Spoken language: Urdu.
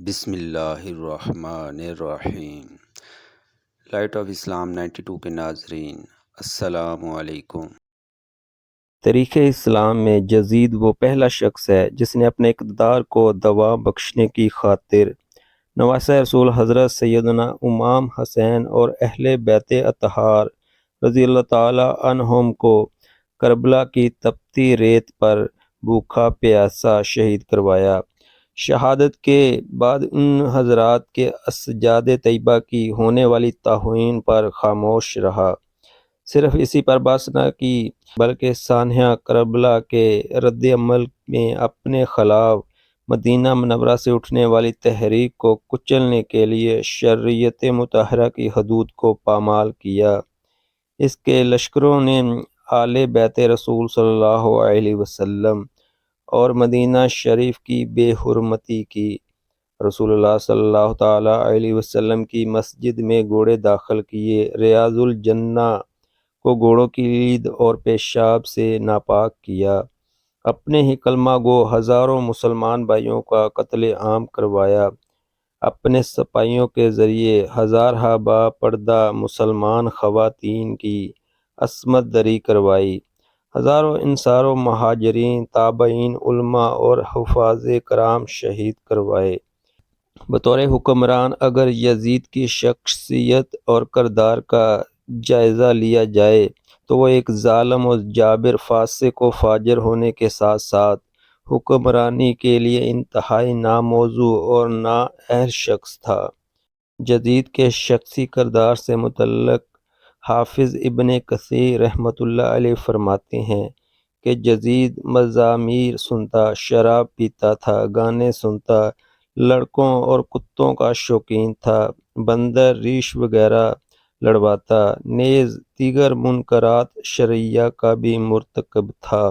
بسم اللہ الرحمن الرحیم۔ لائٹ آف اسلام 92 کے ناظرین السلام علیکم۔ تاریخ اسلام میں یزید وہ پہلا شخص ہے جس نے اپنے اقتدار کو دوام بخشنے کی خاطر نواسۂ رسول حضرت سیدنا امام حسین اور اہل بیت اطہار رضی اللہ تعالی عنہم کو کربلا کی تپتی ریت پر بھوکا پیاسا شہید کروایا۔ شہادت کے بعد ان حضرات کے اسجاد طیبہ کی ہونے والی توہین پر خاموش رہا۔ صرف اسی پر بس نہ کی بلکہ سانحہ کربلا کے رد عمل میں اپنے خلاف مدینہ منورہ سے اٹھنے والی تحریک کو کچلنے کے لیے شریعت مطہرہ کی حدود کو پامال کیا۔ اس کے لشکروں نے آل بیت رسول صلی اللہ علیہ وسلم اور مدینہ شریف کی بے حرمتی کی۔ رسول اللہ صلی اللہ تعالی علیہ وسلم کی مسجد میں گھوڑے داخل کیے، ریاض الجنہ کو گھوڑوں کی لید اور پیشاب سے ناپاک کیا، اپنے ہی کلمہ گو ہزاروں مسلمان بھائیوں کا قتل عام کروایا، اپنے سپاہیوں کے ذریعے ہزارہ با پردہ مسلمان خواتین کی عصمت دری کروائی، ہزاروں انصار و مہاجرین، تابعین، علماء اور حفاظ کرام شہید کروائے۔ بطور حکمران اگر یزید کی شخصیت اور کردار کا جائزہ لیا جائے تو وہ ایک ظالم و جابر، فاسق و فاجر ہونے کے ساتھ ساتھ حکمرانی کے لیے انتہائی ناموزوں اور نااہل شخص تھا۔ یزید کے شخصی کردار سے متعلق حافظ ابن کثیر رحمۃ اللہ علیہ فرماتے ہیں کہ یزید مزامیر سنتا، شراب پیتا تھا، گانے سنتا، لڑکوں اور کتوں کا شوقین تھا، بندر ریش وغیرہ لڑواتا، نیز دیگر منکرات شرعیہ کا بھی مرتکب تھا۔